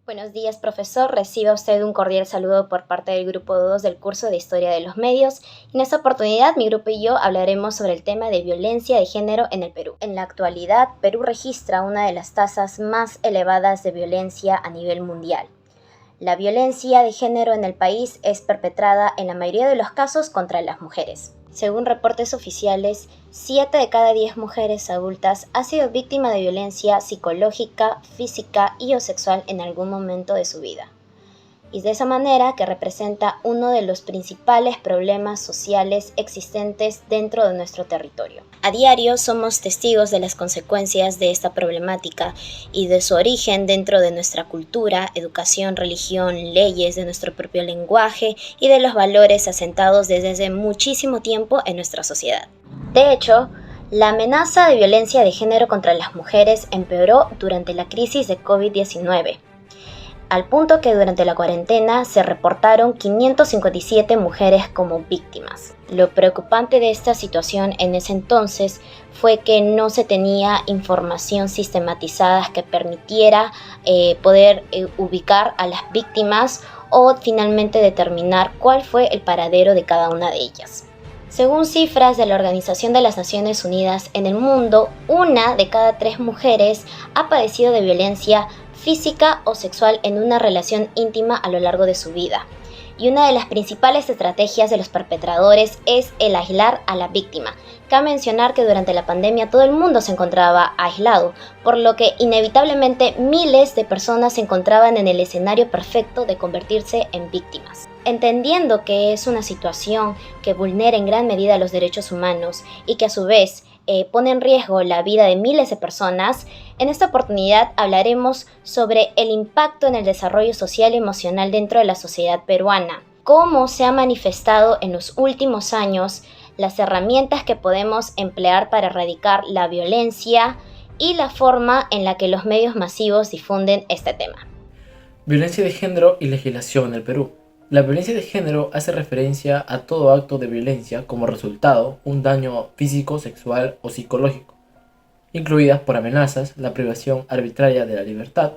Buenos días, profesor. Reciba usted un cordial saludo por parte del grupo 2 del curso de Historia de los Medios. En esta oportunidad, mi grupo y yo hablaremos sobre el tema de violencia de género en el Perú. En la actualidad, Perú registra una de las tasas más elevadas de violencia a nivel mundial. La violencia de género en el país es perpetrada en la mayoría de los casos contra las mujeres. Según reportes oficiales, 7 de cada 10 mujeres adultas ha sido víctima de violencia psicológica, física y o sexual en algún momento de su vida. Y de esa manera que representa uno de los principales problemas sociales existentes dentro de nuestro territorio. A diario somos testigos de las consecuencias de esta problemática y de su origen dentro de nuestra cultura, educación, religión, leyes, de nuestro propio lenguaje y de los valores asentados desde hace muchísimo tiempo en nuestra sociedad. De hecho, la amenaza de violencia de género contra las mujeres empeoró durante la crisis de COVID-19. Al punto que durante la cuarentena se reportaron 557 mujeres como víctimas. Lo preocupante de esta situación en ese entonces fue que no se tenía información sistematizada que permitiera poder ubicar a las víctimas o finalmente determinar cuál fue el paradero de cada una de ellas. Según cifras de la Organización de las Naciones Unidas, en el mundo, 1 de cada 3 mujeres ha padecido de violencia física o sexual en una relación íntima a lo largo de su vida. Y una de las principales estrategias de los perpetradores es el aislar a la víctima. Cabe mencionar que durante la pandemia todo el mundo se encontraba aislado, por lo que inevitablemente miles de personas se encontraban en el escenario perfecto de convertirse en víctimas. Entendiendo que es una situación que vulnera en gran medida los derechos humanos y que a su vez pone en riesgo la vida de miles de personas, en esta oportunidad hablaremos sobre el impacto en el desarrollo social y emocional dentro de la sociedad peruana, cómo se ha manifestado en los últimos años, las herramientas que podemos emplear para erradicar la violencia y la forma en la que los medios masivos difunden este tema. Violencia de género y legislación en el Perú. La violencia de género hace referencia a todo acto de violencia como resultado un daño físico, sexual o psicológico, incluidas por amenazas, la privación arbitraria de la libertad,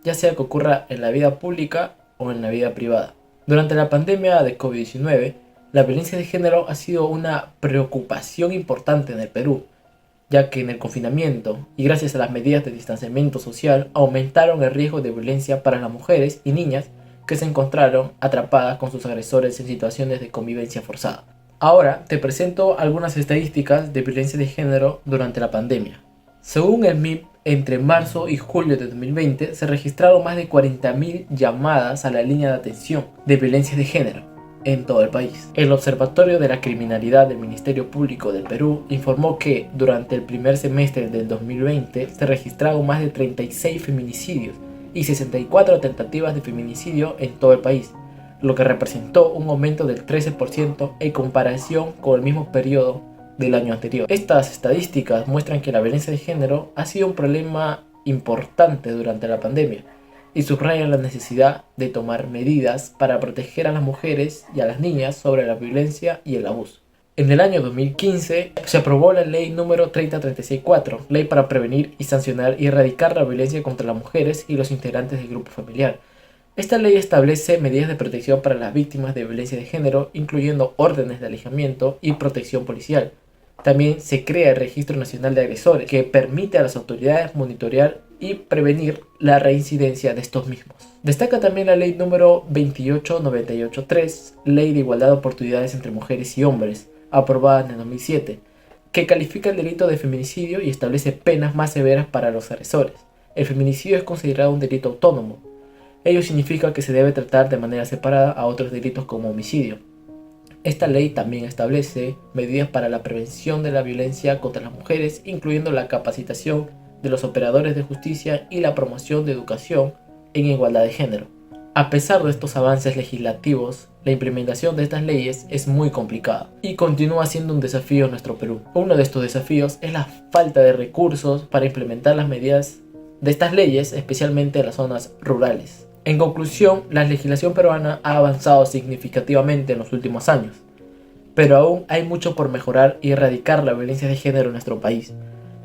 ya sea que ocurra en la vida pública o en la vida privada. Durante la pandemia de COVID-19, la violencia de género ha sido una preocupación importante en el Perú, ya que en el confinamiento y gracias a las medidas de distanciamiento social aumentaron el riesgo de violencia para las mujeres y niñas que se encontraron atrapadas con sus agresores en situaciones de convivencia forzada. Ahora te presento algunas estadísticas de violencia de género durante la pandemia. Según el MIP, entre marzo y julio de 2020 se registraron más de 40.000 llamadas a la línea de atención de violencia de género en todo el país. El Observatorio de la Criminalidad del Ministerio Público del Perú informó que durante el primer semestre del 2020 se registraron más de 36 feminicidios y 64 tentativas de feminicidio en todo el país, lo que representó un aumento del 13% en comparación con el mismo periodo del año anterior. Estas estadísticas muestran que la violencia de género ha sido un problema importante durante la pandemia y subrayan la necesidad de tomar medidas para proteger a las mujeres y a las niñas sobre la violencia y el abuso. En el año 2015 se aprobó la ley número 30364, ley para prevenir y sancionar y erradicar la violencia contra las mujeres y los integrantes del grupo familiar. Esta ley establece medidas de protección para las víctimas de violencia de género, incluyendo órdenes de alejamiento y protección policial. También se crea el Registro Nacional de Agresores, que permite a las autoridades monitorear y prevenir la reincidencia de estos mismos. Destaca también la ley número 28983, Ley de Igualdad de Oportunidades entre Mujeres y Hombres, aprobada en el 2007, que califica el delito de feminicidio y establece penas más severas para los agresores. El feminicidio es considerado un delito autónomo. Ello significa que se debe tratar de manera separada a otros delitos como homicidio. Esta ley también establece medidas para la prevención de la violencia contra las mujeres, incluyendo la capacitación de los operadores de justicia y la promoción de educación en igualdad de género. A pesar de estos avances legislativos, la implementación de estas leyes es muy complicada y continúa siendo un desafío en nuestro Perú. Uno de estos desafíos es la falta de recursos para implementar las medidas de estas leyes, especialmente en las zonas rurales. En conclusión, la legislación peruana ha avanzado significativamente en los últimos años, pero aún hay mucho por mejorar y erradicar la violencia de género en nuestro país.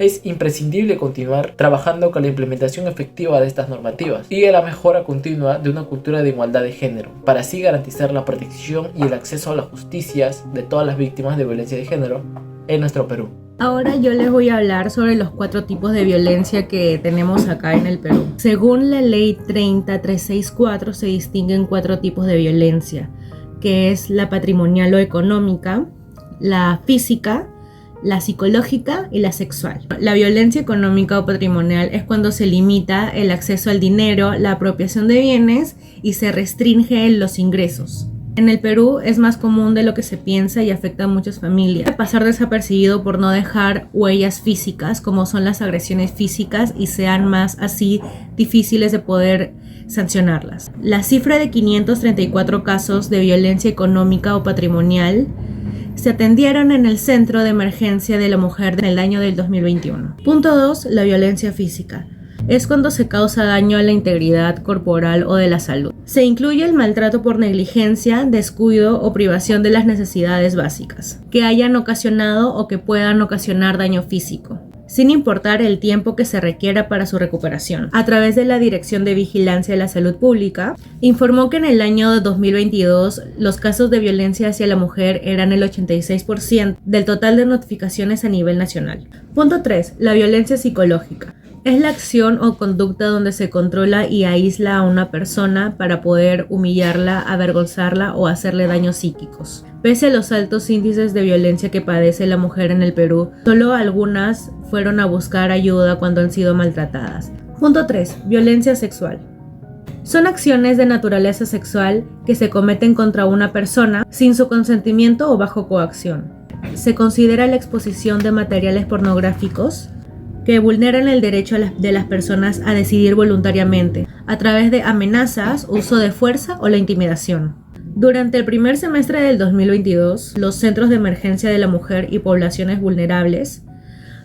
es imprescindible continuar trabajando con la implementación efectiva de estas normativas y a la mejora continua de una cultura de igualdad de género, para así garantizar la protección y el acceso a las justicias de todas las víctimas de violencia de género en nuestro Perú. Ahora yo les voy a hablar sobre los 4 tipos de violencia que tenemos acá en el Perú. Según la ley 30364 se distinguen 4 tipos de violencia, que es la patrimonial o económica, la física, la psicológica y la sexual. La violencia económica o patrimonial es cuando se limita el acceso al dinero, la apropiación de bienes y se restringe los ingresos. En el Perú es más común de lo que se piensa y afecta a muchas familias. Puede pasar desapercibido por no dejar huellas físicas, como son las agresiones físicas, y sean más así difíciles de poder sancionarlas. La cifra de 534 casos de violencia económica o patrimonial se atendieron en el Centro de Emergencia de la Mujer en el año del 2021. Punto 2. La violencia física. Es cuando se causa daño a la integridad corporal o de la salud. Se incluye el maltrato por negligencia, descuido o privación de las necesidades básicas, que hayan ocasionado o que puedan ocasionar daño físico, sin importar el tiempo que se requiera para su recuperación. A través de la Dirección de Vigilancia de la Salud Pública, informó que en el año 2022 los casos de violencia hacia la mujer eran el 86% del total de notificaciones a nivel nacional. Punto 3. La violencia psicológica. Es la acción o conducta donde se controla y aísla a una persona para poder humillarla, avergonzarla o hacerle daños psíquicos. Pese a los altos índices de violencia que padece la mujer en el Perú, solo algunas fueron a buscar ayuda cuando han sido maltratadas. Punto 3. Violencia sexual. Son acciones de naturaleza sexual que se cometen contra una persona sin su consentimiento o bajo coacción. Se considera la exposición de materiales pornográficos que vulneran el derecho de las personas a decidir voluntariamente, a través de amenazas, uso de fuerza o la intimidación. Durante el primer semestre del 2022, los centros de emergencia de la mujer y poblaciones vulnerables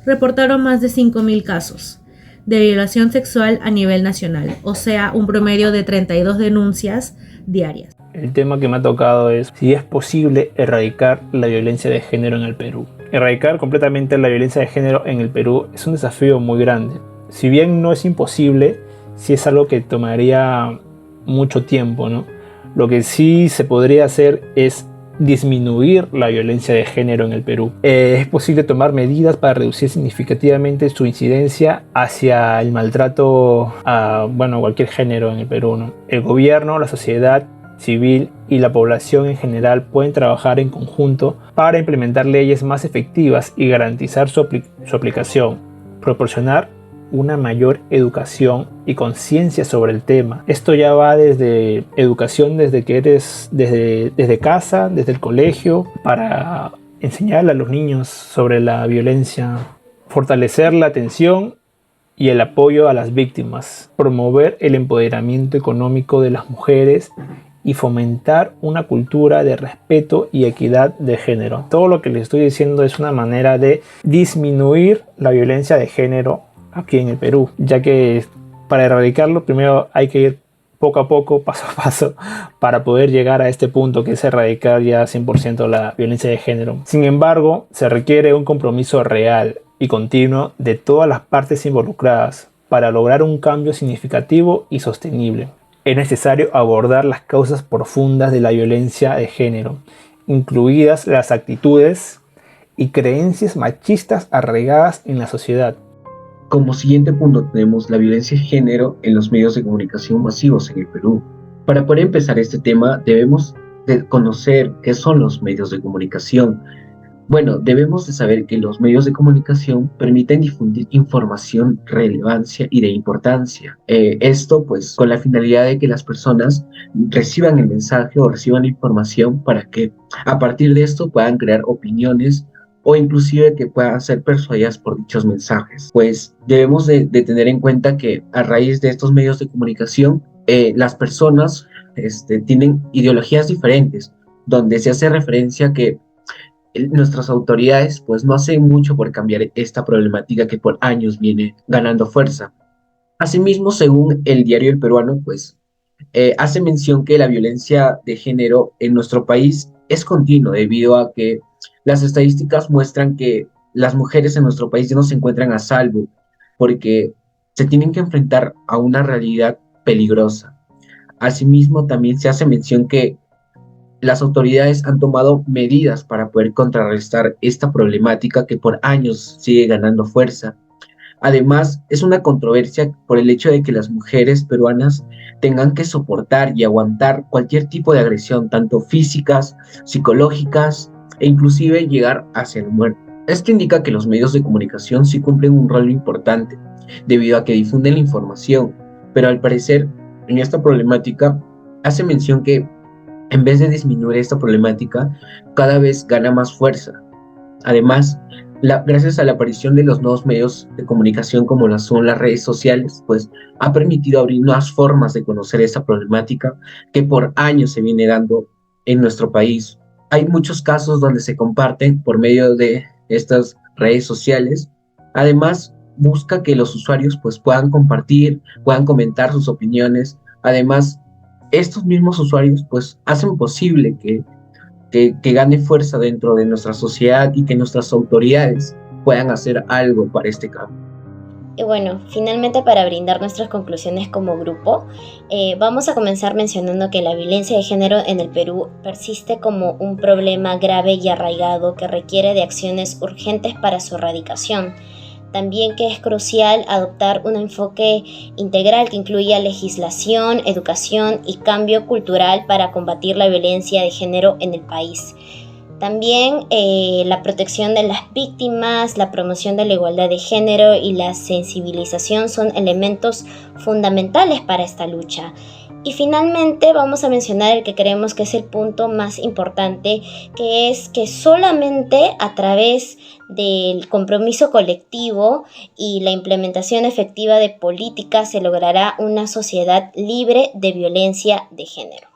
reportaron más de 5.000 casos de violación sexual a nivel nacional, o sea, un promedio de 32 denuncias diarias. El tema que me ha tocado es si es posible erradicar la violencia de género en el Perú. Erradicar completamente la violencia de género en el Perú es un desafío muy grande. Si bien no es imposible, sí es algo que tomaría mucho tiempo, ¿no? Lo que sí se podría hacer es disminuir la violencia de género en el Perú. Es posible tomar medidas para reducir significativamente su incidencia hacia el maltrato a cualquier género en el Perú, ¿no? El gobierno, la sociedad civil y la población en general pueden trabajar en conjunto para implementar leyes más efectivas y garantizar su aplicación, proporcionar una mayor educación y conciencia sobre el tema. Esto ya va desde educación desde casa, desde el colegio, para enseñarle a los niños sobre la violencia, fortalecer la atención y el apoyo a las víctimas, promover el empoderamiento económico de las mujeres y fomentar una cultura de respeto y equidad de género. Todo lo que les estoy diciendo es una manera de disminuir la violencia de género aquí en el Perú, ya que para erradicarlo primero hay que ir poco a poco, paso a paso, para poder llegar a este punto que es erradicar ya 100% la violencia de género. Sin embargo, se requiere un compromiso real y continuo de todas las partes involucradas para lograr un cambio significativo y sostenible. Es necesario abordar las causas profundas de la violencia de género, incluidas las actitudes y creencias machistas arraigadas en la sociedad. Como siguiente punto tenemos la violencia de género en los medios de comunicación masivos en el Perú. Para poder empezar este tema debemos de conocer qué son los medios de comunicación. Bueno, debemos de saber que los medios de comunicación permiten difundir información, relevancia y de importancia. Esto pues con la finalidad de que las personas reciban el mensaje o reciban la información para que a partir de esto puedan crear opiniones o inclusive que puedan ser persuadidas por dichos mensajes. Pues debemos de tener en cuenta que a raíz de estos medios de comunicación las personas tienen ideologías diferentes, donde se hace referencia a que nuestras autoridades pues no hacen mucho por cambiar esta problemática que por años viene ganando fuerza. Asimismo, según el diario El Peruano, pues hace mención que la violencia de género en nuestro país es continua debido a que las estadísticas muestran que las mujeres en nuestro país ya no se encuentran a salvo porque se tienen que enfrentar a una realidad peligrosa. Asimismo, también se hace mención que las autoridades han tomado medidas para poder contrarrestar esta problemática que por años sigue ganando fuerza. Además, es una controversia por el hecho de que las mujeres peruanas tengan que soportar y aguantar cualquier tipo de agresión, tanto físicas, psicológicas e inclusive llegar hacia la muerte. Esto indica que los medios de comunicación sí cumplen un rol importante, debido a que difunden la información, pero al parecer en esta problemática hace mención que en vez de disminuir esta problemática, cada vez gana más fuerza. Además, gracias a la aparición de los nuevos medios de comunicación como son las redes sociales, pues ha permitido abrir nuevas formas de conocer esa problemática que por años se viene dando en nuestro país. Hay muchos casos donde se comparten por medio de estas redes sociales. Además, busca que los usuarios pues puedan compartir, puedan comentar sus opiniones. Además, estos mismos usuarios pues hacen posible que gane fuerza dentro de nuestra sociedad y que nuestras autoridades puedan hacer algo para este cambio. Y bueno, finalmente para brindar nuestras conclusiones como grupo, vamos a comenzar mencionando que la violencia de género en el Perú persiste como un problema grave y arraigado que requiere de acciones urgentes para su erradicación. También que es crucial adoptar un enfoque integral que incluya legislación, educación y cambio cultural para combatir la violencia de género en el país. También la protección de las víctimas, la promoción de la igualdad de género y la sensibilización son elementos fundamentales para esta lucha. Y finalmente vamos a mencionar el que creemos que es el punto más importante, que es que solamente a través del compromiso colectivo y la implementación efectiva de políticas se logrará una sociedad libre de violencia de género.